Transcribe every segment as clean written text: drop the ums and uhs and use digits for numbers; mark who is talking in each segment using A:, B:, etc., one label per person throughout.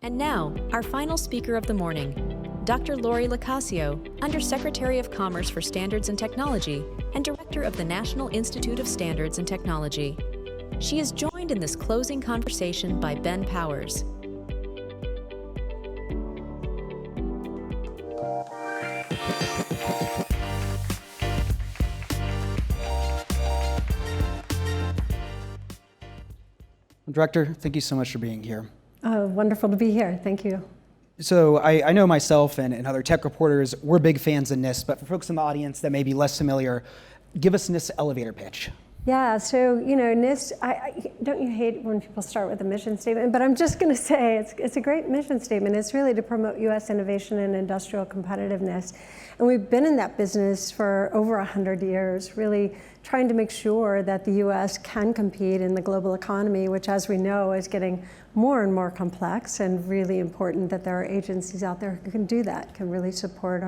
A: And now, our final speaker of the morning, Dr. Laurie Locascio, Undersecretary of Commerce for Standards and Technology and Director of the National Institute of Standards and Technology. She is joined in this closing conversation by Ben Powers.
B: Director, thank you so much for being here.
C: Wonderful to be here. Thank you.
B: So I know myself and other tech reporters, we're big fans of NIST, but for folks in the audience that may be less familiar, give us NIST's elevator pitch.
C: Yeah, so, NIST, don't you hate when people start with a mission statement? But I'm just going to say it's a great mission statement. It's really to promote U.S. innovation and industrial competitiveness. And we've been in that business for over 100 years, really trying to make sure that the U.S. can compete in the global economy, which, as we know, is getting more and more complex, and really important that there are agencies out there who can do that, can really support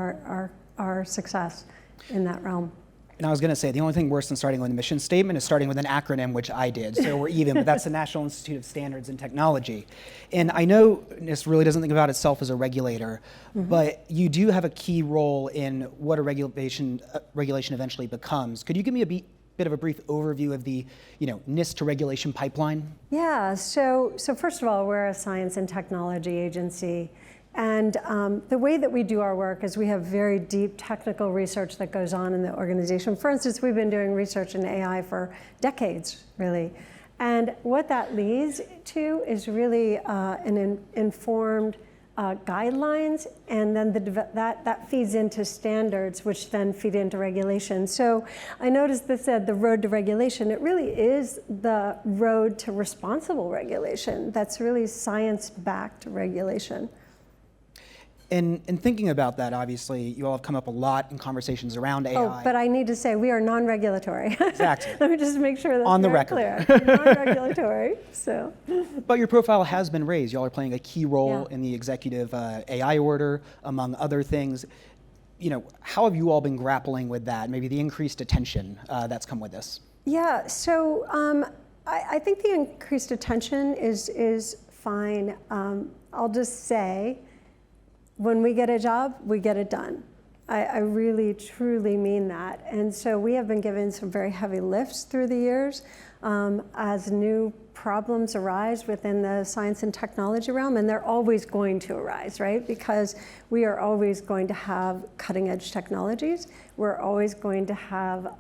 C: our success in that realm.
B: And I was going to say, the only thing worse than starting with a mission statement is starting with an acronym, which I did, so we're even, but that's the National Institute of Standards and Technology. And I know NIST really doesn't think about itself as a regulator, but you do have a key role in what a regulation eventually becomes. Could you give me a bit of a brief overview of the NIST to regulation pipeline?
C: Yeah, so first of all, we're a science and technology agency. And the way that we do our work is we have very deep technical research that goes on in the organization. For instance, we've been doing research in AI for decades, really. And what that leads to is really an informed guidelines, and then that feeds into standards, which then feed into regulation. So I noticed this said the road to regulation. It really is the road to responsible regulation. That's really science-backed regulation.
B: And thinking about that, obviously, you all have come up a lot in conversations around AI.
C: Oh, but I need to say we are non-regulatory.
B: Exactly.
C: Let me just make sure that's
B: on the
C: very
B: record.
C: Clear. Non-regulatory. So.
B: But your profile has been raised. Y'all are playing a key role in the executive AI order, among other things. How have you all been grappling with that? Maybe the increased attention that's come with this.
C: Yeah. So I think the increased attention is fine. I'll just say, when we get a job, we get it done. I really, truly mean that. And so we have been given some very heavy lifts through the years as new problems arise within the science and technology realm, and they're always going to arise, right? Because we are always going to have cutting edge technologies. We're always going to have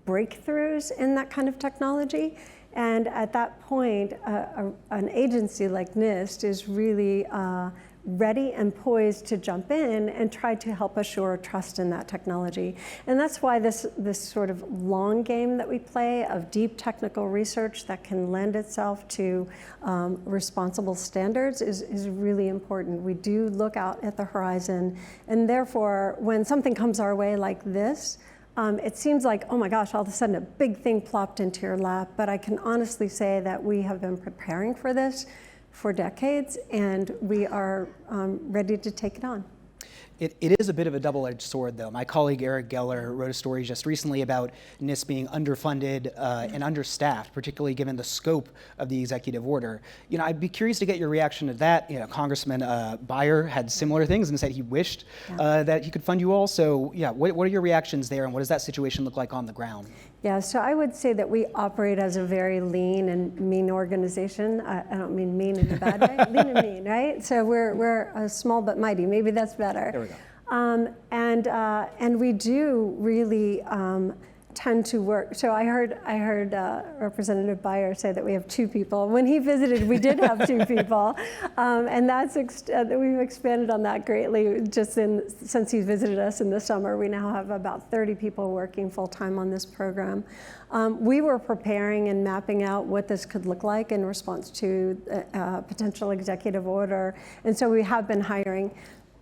C: breakthroughs in that kind of technology. And at that point, an agency like NIST is really ready and poised to jump in and try to help assure trust in that technology. And that's why this sort of long game that we play of deep technical research that can lend itself to responsible standards is really important. We do look out at the horizon, and therefore, when something comes our way like this, it seems like, oh my gosh, all of a sudden a big thing plopped into your lap, but I can honestly say that we have been preparing for this for decades, and we are ready to take it on.
B: It is a bit of a double-edged sword, though. My colleague Eric Geller wrote a story just recently about NIST being underfunded and understaffed, particularly given the scope of the executive order. I'd be curious to get your reaction to that. Congressman Beyer had similar things and said he wished that he could fund you all. So, what are your reactions there, and what does that situation look like on the ground?
C: Yeah, so I would say that we operate as a very lean and mean organization. I don't mean mean in a bad way, lean and mean, right? So we're small but mighty. Maybe that's better.
B: There we go.
C: And we do really tend to work. So I heard Representative Beyer say that we have two people. When he visited, we did have two people, and that's we've expanded on that greatly. Since he visited us in the summer, we now have about 30 people working full time on this program. We were preparing and mapping out what this could look like in response to a potential executive order, and so we have been hiring.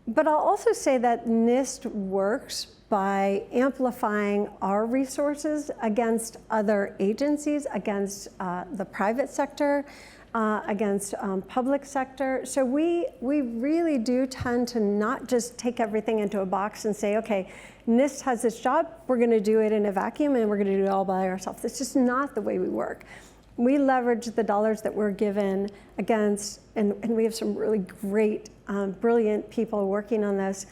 C: But I'll also say that NIST works by amplifying our resources against other agencies, against the private sector, against public sector. So we really do tend to not just take everything into a box and say, okay, NIST has this job, we're going to do it in a vacuum and we're going to do it all by ourselves. It's just not the way we work. we leverage the dollars that we're given against, and we have some really great, brilliant people working on this,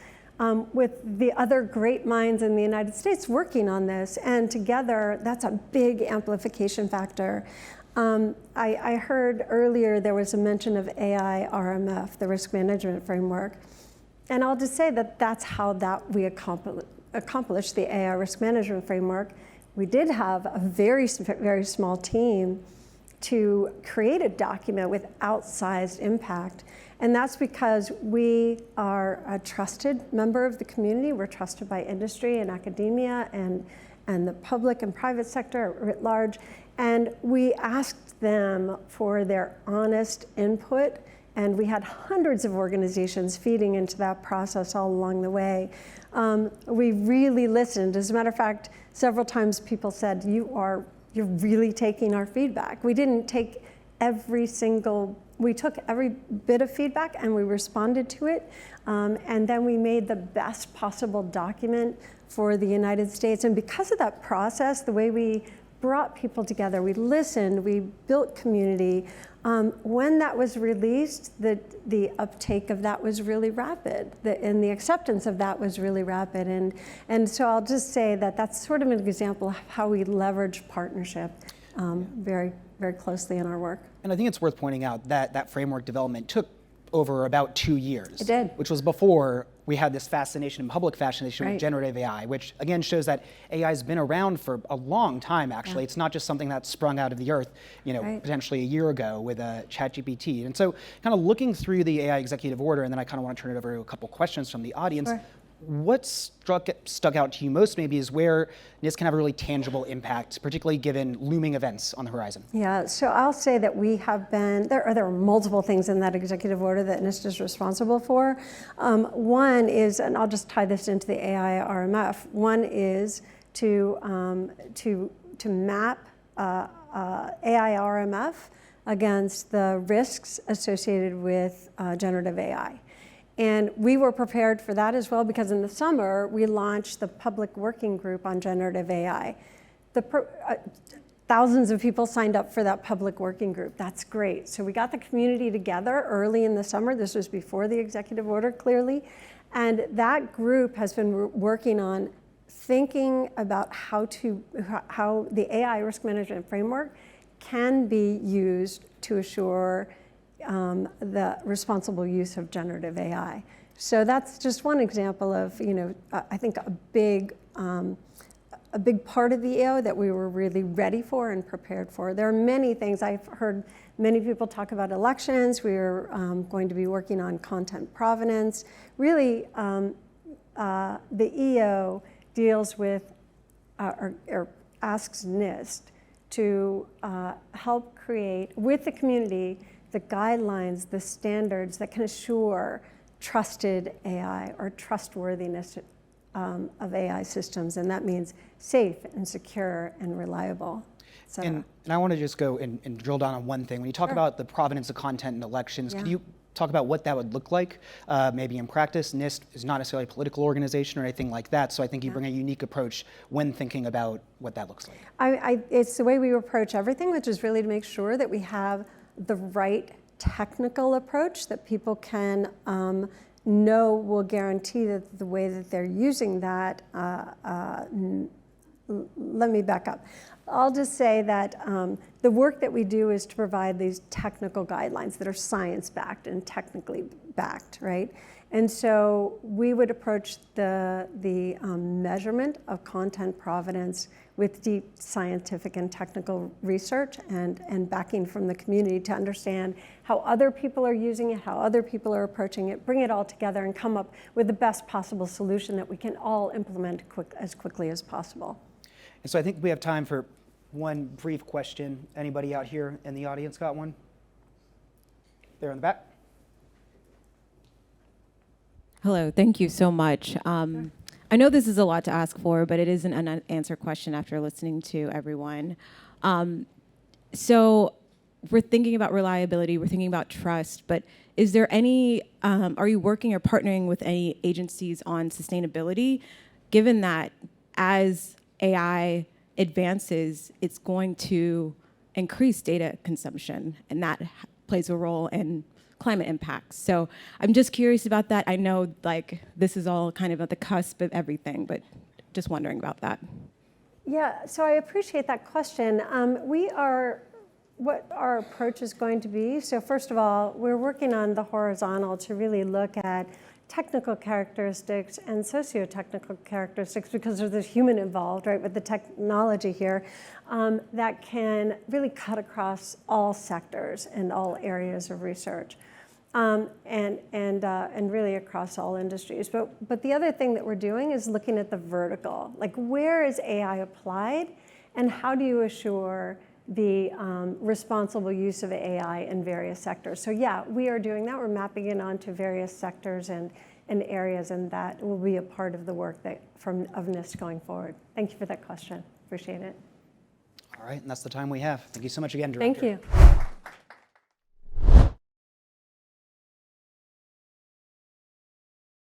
C: with the other great minds in the United States working on this, and together, that's a big amplification factor. I heard earlier there was a mention of AI RMF, the risk management framework, and I'll just say that that's how we accomplished the AI risk management framework. We did have a very, very small team to create a document with outsized impact. And that's because we are a trusted member of the community. We're trusted by industry and academia and the public and private sector writ large. And we asked them for their honest input. And we had hundreds of organizations feeding into that process all along the way. We really listened. As a matter of fact, several times people said, you're really taking our feedback. We didn't take we took every bit of feedback and we responded to it. And then we made the best possible document for the United States. And because of that process, the way we brought people together, we listened, we built community. When that was released, the uptake of that was really rapid, and the acceptance of that was really rapid. And so I'll just say that that's sort of an example of how we leverage partnership very, very closely in our work.
B: And I think it's worth pointing out that that framework development took over about 2 years.
C: It did.
B: Which was before we had this fascination, public fascination
C: Right.
B: with generative AI, which again shows that AI has been around for a long time, actually.
C: Yeah.
B: It's not just something that sprung out of the earth,
C: Right.
B: potentially a year ago with ChatGPT. And so kind of looking through the AI executive order, and then I kind of want to turn it over to a couple questions from the audience.
C: Sure.
B: What stuck out to you most maybe is where NIST can have a really tangible impact, particularly given looming events on the horizon?
C: Yeah, so I'll say that we have been, there are multiple things in that executive order that NIST is responsible for. One is, and I'll just tie this into the AI RMF, one is to map AI RMF against the risks associated with generative AI. And we were prepared for that as well because in the summer, we launched the public working group on generative AI. Thousands of people signed up for that public working group. That's great. So we got the community together early in the summer. This was before the executive order, clearly. And that group has been working on thinking about how the AI risk management framework can be used to assure the responsible use of generative AI. So that's just one example of, I think a big part of the EO that we were really ready for and prepared for. There are many things. I've heard many people talk about elections. We're going to be working on content provenance. Really, the EO deals with, or asks NIST to help create, with the community, the guidelines, the standards that can assure trusted AI or trustworthiness of AI systems. And that means safe and secure and reliable.
B: And I want to just go and drill down on one thing. When you talk about the provenance of content in elections, could you talk about what that would look like, maybe in practice? NIST is not necessarily a political organization or anything like that, so I think you bring a unique approach when thinking about what that looks like.
C: It's the way we approach everything, which is really to make sure that we have the right technical approach that people can know will guarantee that the way that they're using that. Let me back up. I'll just say that the work that we do is to provide these technical guidelines that are science-backed and technically backed, right? And so we would approach the measurement of content provenance with deep scientific and technical research and backing from the community to understand how other people are using it, how other people are approaching it, bring it all together and come up with the best possible solution that we can all implement as quickly as possible.
B: And so I think we have time for one brief question. Anybody out here in the audience got one? There in the back.
D: Hello, thank you so much. I know this is a lot to ask for, but it is an unanswered question after listening to everyone. So we're thinking about reliability, we're thinking about trust, but is there any, are you working or partnering with any agencies on sustainability, given that as AI advances, it's going to increase data consumption, and that plays a role in climate impacts. So I'm just curious about that. I know like this is all kind of at the cusp of everything, but just wondering about that.
C: Yeah, so I appreciate that question. What our approach is going to be, so first of all, we're working on the horizontal to really look at technical characteristics and socio-technical characteristics, because there's this human involved, right, with the technology here, that can really cut across all sectors and all areas of research, and really across all industries. But the other thing that we're doing is looking at the vertical, like where is AI applied, and how do you assure the responsible use of AI in various sectors. So yeah, we are doing that. We're mapping it onto various sectors and areas, and that will be a part of the work of NIST going forward. Thank you for that question. Appreciate it.
B: All right, and that's the time we have. Thank you so much again, Director.
C: Thank you.